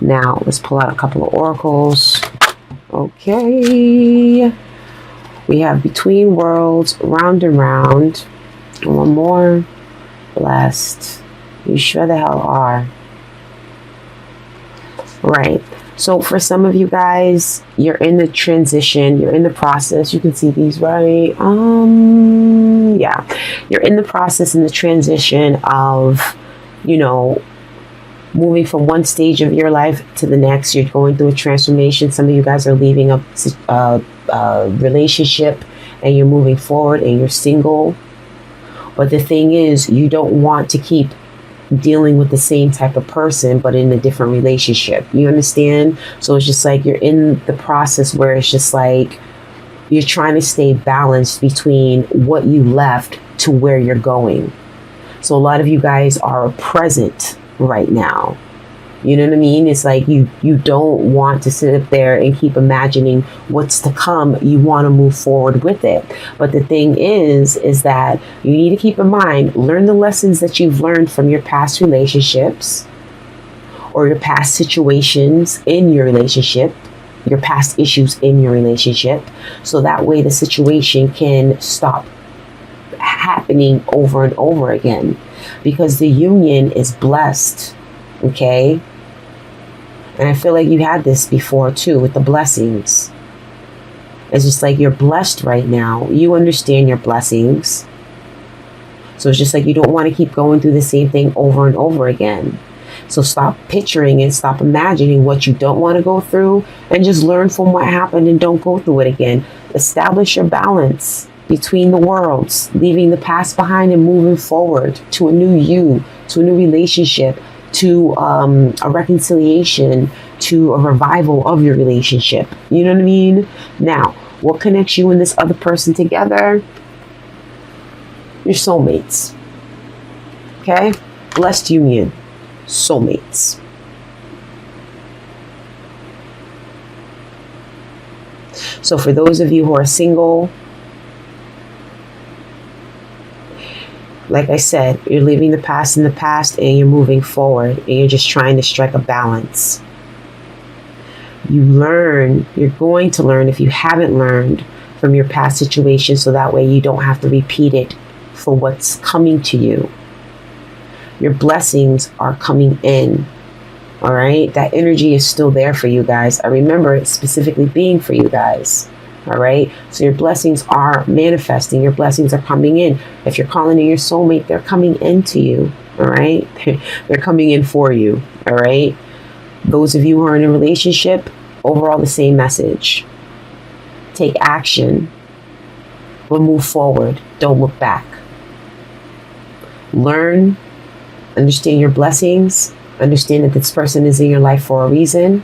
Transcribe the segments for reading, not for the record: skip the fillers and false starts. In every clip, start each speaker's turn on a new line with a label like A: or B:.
A: Now, let's pull out a couple of oracles. Okay. We have Between Worlds, Round and Round. And one more. Blessed. You sure the hell are. Right. So for some of you guys, you're in the transition, you're in the process. You can see these, right? Yeah. You're in the process, in the transition of, you know, moving from one stage of your life to the next. You're going through a transformation. Some of you guys are leaving a relationship and you're moving forward and you're single. But the thing is, you don't want to keep dealing with the same type of person, but in a different relationship. You understand? So it's just like you're in the process where it's just like you're trying to stay balanced between what you left to where you're going. So a lot of you guys are present right now. You know what I mean? It's like you don't want to sit up there and keep imagining what's to come. You want to move forward with it. But the thing is that you need to keep in mind, learn the lessons that you've learned from your past relationships or your past situations in your relationship, your past issues in your relationship. So that way the situation can stop happening over and over again, because the union is blessed. Okay. And I feel like you had this before too with the blessings. It's just like you're blessed right now. You understand your blessings. So it's just like you don't want to keep going through the same thing over and over again. So stop picturing it. Stop imagining what you don't want to go through and just learn from what happened and don't go through it again. Establish your balance between the worlds, leaving the past behind and moving forward to a new you, to a new relationship, to a reconciliation, to a revival of your relationship. You know what I mean? Now, what connects you and this other person together? Your soulmates. Okay? Blessed union. Soulmates. So for those of you who are single, like I said, you're leaving the past in the past and you're moving forward and you're just trying to strike a balance. You're going to learn if you haven't learned from your past situation, so that way you don't have to repeat it for what's coming to you. Your blessings are coming in. All right. That energy is still there for you guys. I remember it specifically being for you guys. All right. So your blessings are manifesting. Your blessings are coming in. If you're calling in your soulmate, they're coming into you. All right. They're coming in for you. All right. Those of you who are in a relationship, overall the same message. Take action. But move forward. Don't look back. Learn. Understand your blessings. Understand that this person is in your life for a reason.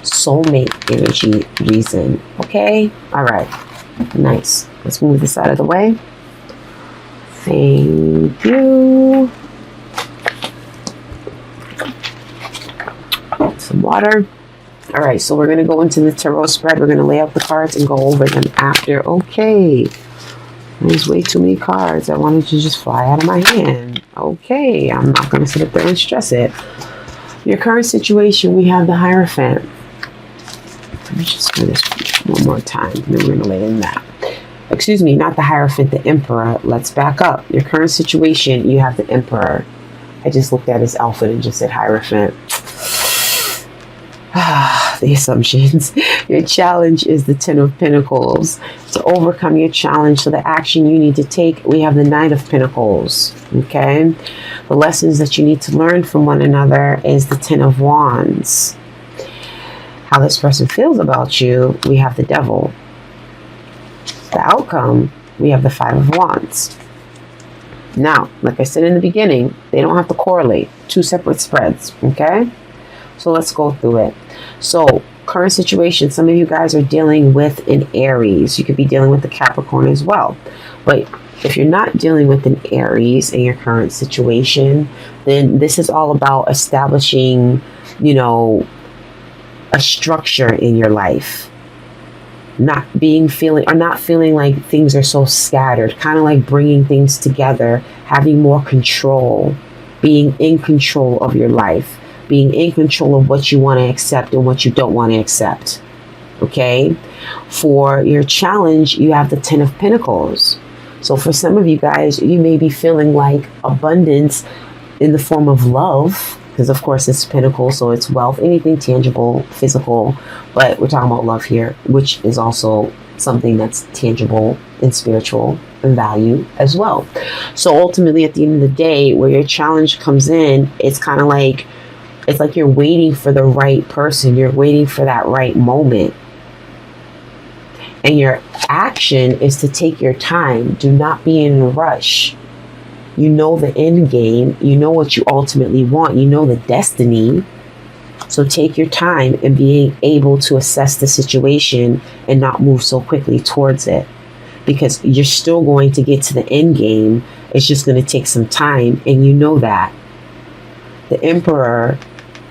A: Soulmate energy reason. Okay? All right. Nice. Let's move this out of the way. Thank you. Some water. All right. So we're going to go into the tarot spread. We're going to lay out the cards and go over them after. Okay. There's way too many cards. I wanted to just fly out of my hand. Okay. I'm not going to sit up there and stress it. Your current situation, we have the Hierophant. Let me just do this one more time. Then we're going to lay in that. Excuse me, not the Hierophant, the Emperor. Let's back up. Your current situation, you have the Emperor. I just looked at his outfit and just said Hierophant. The assumptions. Your challenge is the Ten of Pentacles. To overcome your challenge, so the action you need to take, we have the Knight of Pentacles. Okay? The lessons that you need to learn from one another is the Ten of Wands. How this person feels about you, we have the Devil. The outcome, we have the Five of Wands. Now, like I said in the beginning, they don't have to correlate. Two separate spreads, okay? So let's go through it. So, current situation, some of you guys are dealing with an Aries. You could be dealing with the Capricorn as well. But if you're not dealing with an Aries in your current situation, then this is all about establishing, you know, a structure in your life. Not feeling like things are so scattered, kind of like bringing things together, having more control, being in control of your life. being in control of what you want to accept and what you don't want to accept. Okay, for your challenge, you have the 10 of Pentacles. So for some of you guys, you may be feeling like abundance in the form of love, because of course it's Pentacles, so it's wealth, anything tangible, physical, but we're talking about love here, which is also something that's tangible and spiritual and value as well. So ultimately, at the end of the day, where your challenge comes in, it's kind of like, it's like you're waiting for the right person. You're waiting for that right moment. And your action is to take your time. Do not be in a rush. You know the end game. You know what you ultimately want. You know the destiny. So take your time in being able to assess the situation and not move so quickly towards it. Because you're still going to get to the end game. It's just going to take some time. And you know that. The Emperor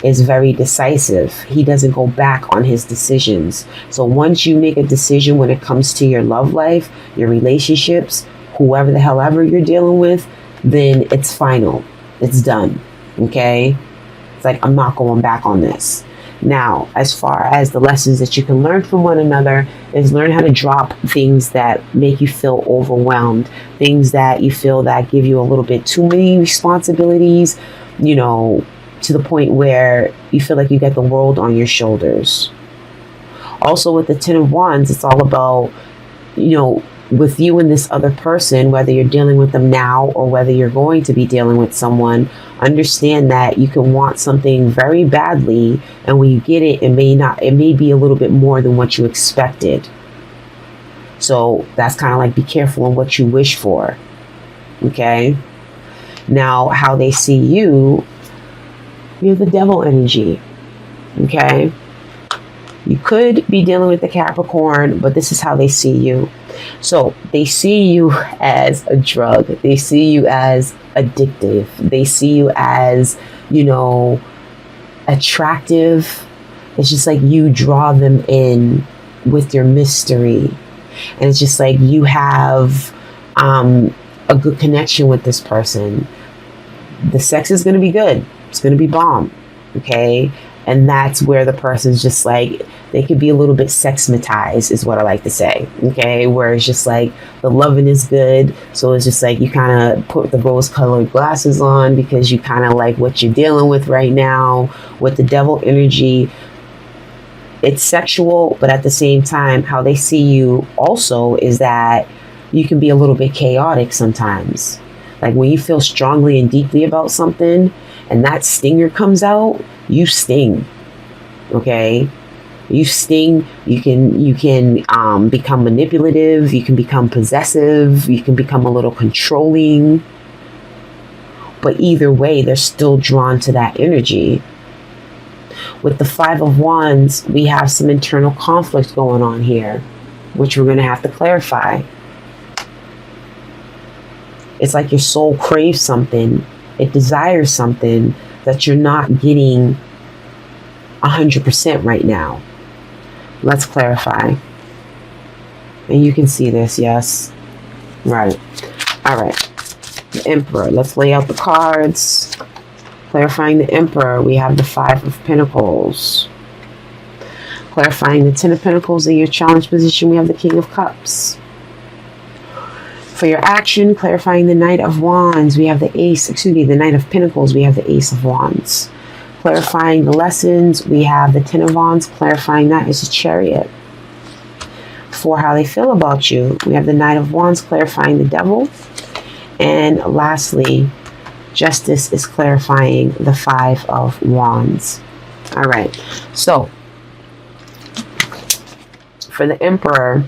A: is very decisive. He doesn't go back on his decisions. So once you make a decision when it comes to your love life, your relationships, whoever the hell ever you're dealing with, then it's final. It's done. Okay? It's like, I'm not going back on this. Now, as far as the lessons that you can learn from one another, is learn how to drop things that make you feel overwhelmed, things that you feel that give you a little bit too many responsibilities, you know, to the point where you feel like you got the world on your shoulders. Also with the 10 of Wands, it's all about, you know, with you and this other person, whether you're dealing with them now or whether you're going to be dealing with someone, understand that you can want something very badly, and when you get it, it may be a little bit more than what you expected. So that's kind of like, be careful on what you wish for. Okay? Now, how they see you, you're the Devil energy. Okay? You could be dealing with the Capricorn, but this is how they see you. So they see you as a drug. They see you as addictive. They see you as, you know, attractive. It's just like you draw them in with your mystery. And it's just like you have a good connection with this person. The sex is going to be good. It's going to be bomb. Okay? And that's where the person's just like, they could be a little bit sexmatized, is what I like to say. Okay, where it's just like the loving is good. So it's just like you kind of put the rose-colored glasses on because you kind of like what you're dealing with right now. With the Devil energy, it's sexual, but at the same time, how they see you also is that you can be a little bit chaotic sometimes. Like when you feel strongly and deeply about something and that stinger comes out, you sting. Okay? You sting. You can become manipulative. You can become possessive. You can become a little controlling. But either way, they're still drawn to that energy. With the 5 of Wands, we have some internal conflict going on here, which we're going to have to clarify. It's like your soul craves something. It desires something that you're not getting 100% right now. Let's clarify. And you can see this, yes. Right. All right. The Emperor. Let's lay out the cards. Clarifying the Emperor, we have the 5 of Pentacles. Clarifying the 10 of Pentacles in your challenge position, we have the King of Cups. For your action, clarifying the Knight of Wands, we have the Knight of Pentacles, we have the Ace of Wands. Clarifying the lessons, we have the 10 of Wands. Clarifying that is a Chariot. For how they feel about you, we have the Knight of Wands clarifying the Devil. And lastly, Justice is clarifying the 5 of Wands. All right. So, for the Emperor,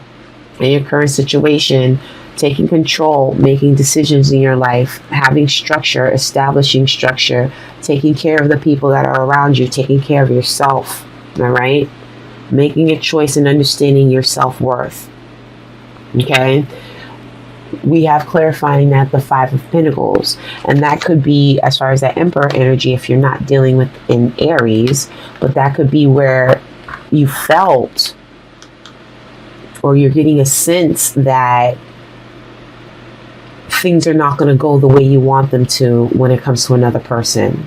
A: in your current situation, taking control, making decisions in your life, having structure, establishing structure, taking care of the people that are around you, taking care of yourself, all right? Making a choice and understanding your self-worth, okay? We have clarifying that the 5 of Pentacles, and that could be, as far as that Emperor energy, if you're not dealing with in Aries, but that could be where you felt, or you're getting a sense that things are not going to go the way you want them to when it comes to another person.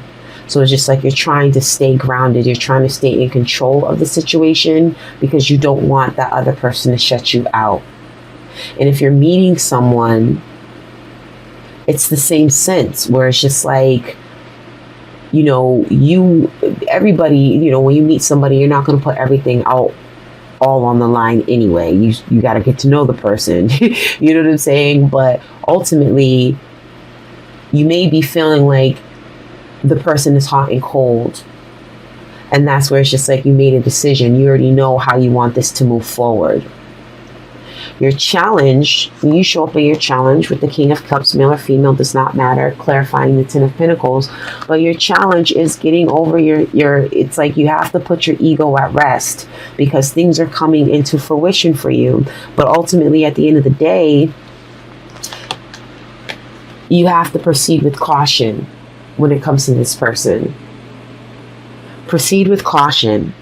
A: So it's just like you're trying to stay grounded. You're trying to stay in control of the situation because you don't want that other person to shut you out. And if you're meeting someone, it's the same sense where it's just like, you know, everybody, you know, when you meet somebody, you're not going to put everything out all on the line anyway. You got to get to know the person. You know what I'm saying? But ultimately, you may be feeling like the person is hot and cold. And that's where it's just like you made a decision. You already know how you want this to move forward. Your challenge, when you show up in your challenge with the King of Cups, male or female, does not matter, clarifying the Ten of Pentacles. But your challenge is getting over it's like you have to put your ego at rest because things are coming into fruition for you. But ultimately, at the end of the day, you have to proceed with caution when it comes to this person. Proceed with caution.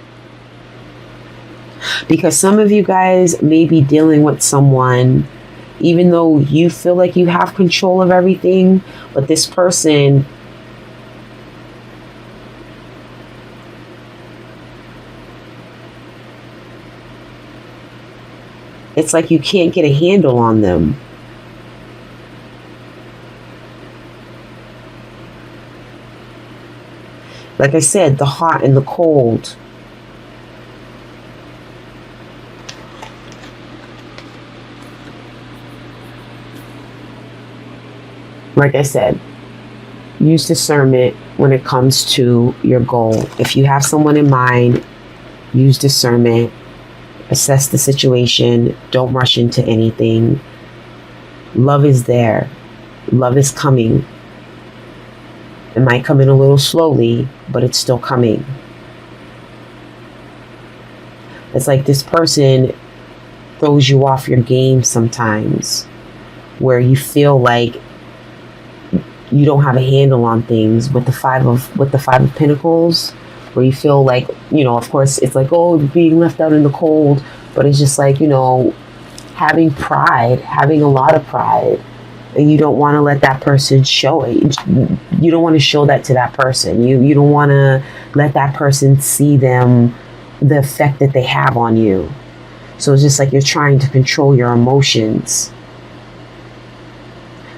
A: Because some of you guys may be dealing with someone, even though you feel like you have control of everything, but this person, it's like you can't get a handle on them. Like I said, the hot and the cold. Like I said, use discernment when it comes to your goal. If you have someone in mind, use discernment. Assess the situation. Don't rush into anything. Love is there. Love is coming. It might come in a little slowly, but it's still coming. It's like this person throws you off your game sometimes, where you feel like you don't have a handle on things with the five of Pentacles, where you feel like, you know, of course it's like, oh, being left out in the cold, but it's just like, you know, having a lot of pride, and you don't want to let that person show it. You don't want to show that to that person. You don't want to let that person see the effect that they have on you. So it's just like you're trying to control your emotions.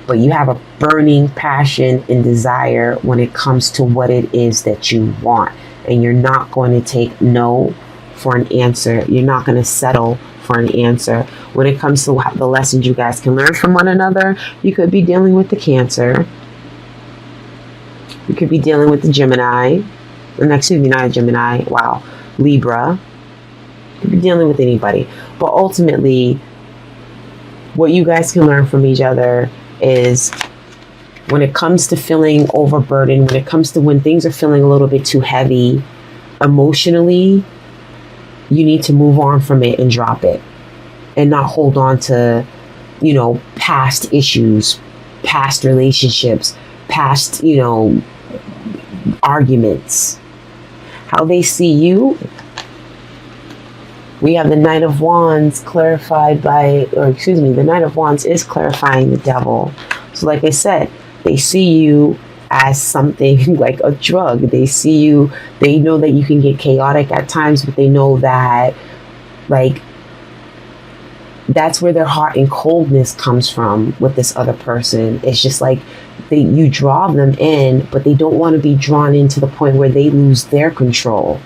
A: But you have a burning passion and desire when it comes to what it is that you want. And you're not going to take no for an answer. You're not going to settle for an answer. When it comes to the lessons you guys can learn from one another, you could be dealing with the Cancer. You could be dealing with the Gemini. Excuse me, not a Gemini. Wow. Libra. You could be dealing with anybody. But ultimately, what you guys can learn from each other is when it comes to feeling overburdened, when it comes to when things are feeling a little bit too heavy emotionally, you need to move on from it and drop it and not hold on to, you know, past issues, past relationships, past, you know, arguments. How they see you. We have the Knight of Wands the Knight of Wands is clarifying the Devil. So like I said, they see you as something like a drug. They see you, they know that you can get chaotic at times, but they know that, like, that's where their heart and coldness comes from with this other person. It's just like you draw them in, but they don't want to be drawn in to the point where they lose their control.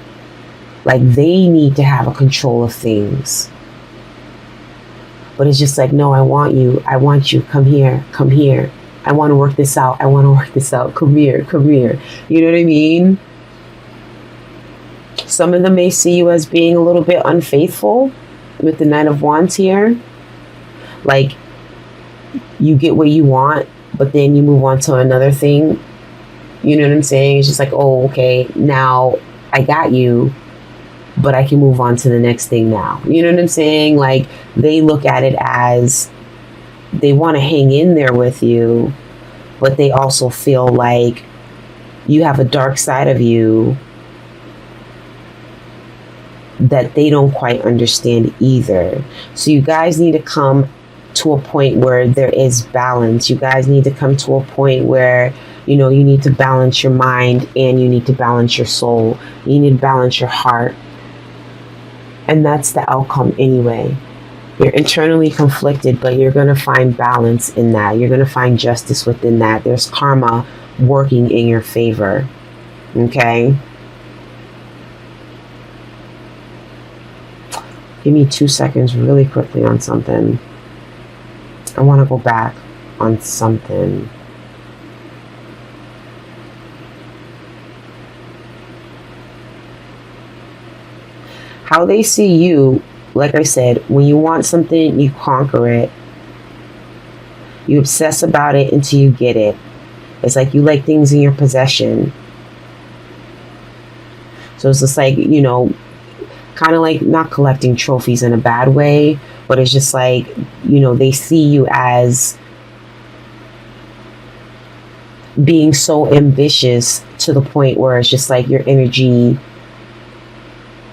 A: Like, they need to have a control of things. But it's just like, no, I want you, come here, I want to work this out, come here. You know what I mean? Some of them may see you as being a little bit unfaithful with the Knight of Wands here. Like, you get what you want, but then you move on to another thing. You know what I'm saying? It's just like, oh, okay, now I got you, but I can move on to the next thing now. You know what I'm saying? Like, they look at it as they want to hang in there with you, but they also feel like you have a dark side of you that they don't quite understand either. So you guys need to come to a point where there is balance. You guys need to come to a point where You know, you need to balance your mind and you need to balance your soul. You need to balance your heart. And that's the outcome anyway. You're internally conflicted, but you're going to find balance in that. You're going to find justice within that. There's karma working in your favor. Okay? Give me 2 seconds really quickly on something. I want to go back on something. How they see you, like I said, when you want something, you conquer it. You obsess about it until you get it. It's like you like things in your possession. So it's just like, you know, kind of like not collecting trophies in a bad way, but it's just like, you know, they see you as being so ambitious to the point where it's just like your energy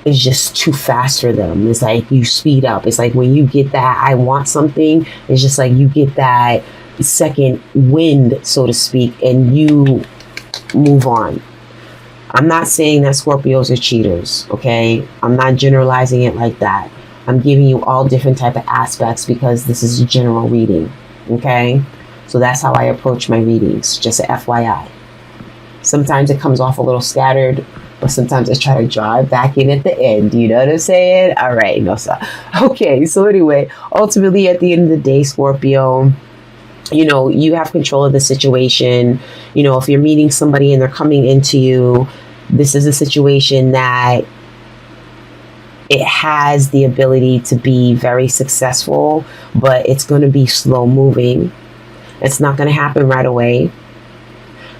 A: is just too fast for them. It's like you speed up. It's like when you get that I want something, it's just like you get that second wind, so to speak, and you move on. I'm not saying that Scorpios are cheaters, okay? I'm not generalizing it like that. I'm giving you all different type of aspects because this is a general reading, okay? So that's how I approach my readings, just a FYI. Sometimes it comes off a little scattered, but sometimes I try to draw it back in at the end. You know what I'm saying? All right, no, so okay. So anyway, ultimately, at the end of the day, Scorpio, you know, you have control of the situation. You know, if you're meeting somebody and they're coming into you, this is a situation that it has the ability to be very successful, but it's going to be slow moving. It's not going to happen right away.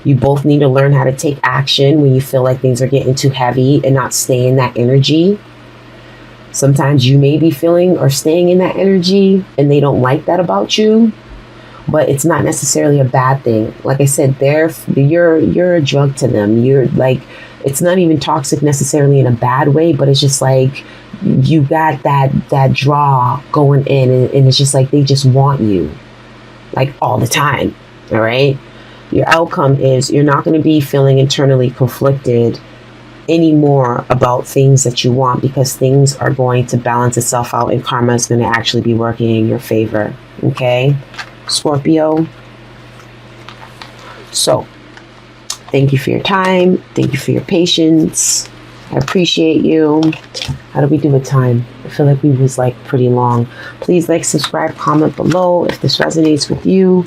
A: You both need to learn how to take action when you feel like things are getting too heavy and not stay in that energy. Sometimes you may be feeling or staying in that energy and they don't like that about you, but it's not necessarily a bad thing. Like I said, you're a drug to them. You're like, it's not even toxic necessarily in a bad way, but it's just like you got that draw going in, and it's just like they just want you like all the time. All right. Your outcome is you're not going to be feeling internally conflicted anymore about things that you want, because things are going to balance itself out and karma is going to actually be working in your favor. Okay, Scorpio. So thank you for your time. Thank you for your patience. I appreciate you. How do we do with time? I feel like we was like pretty long. Please like, subscribe, comment below if this resonates with you.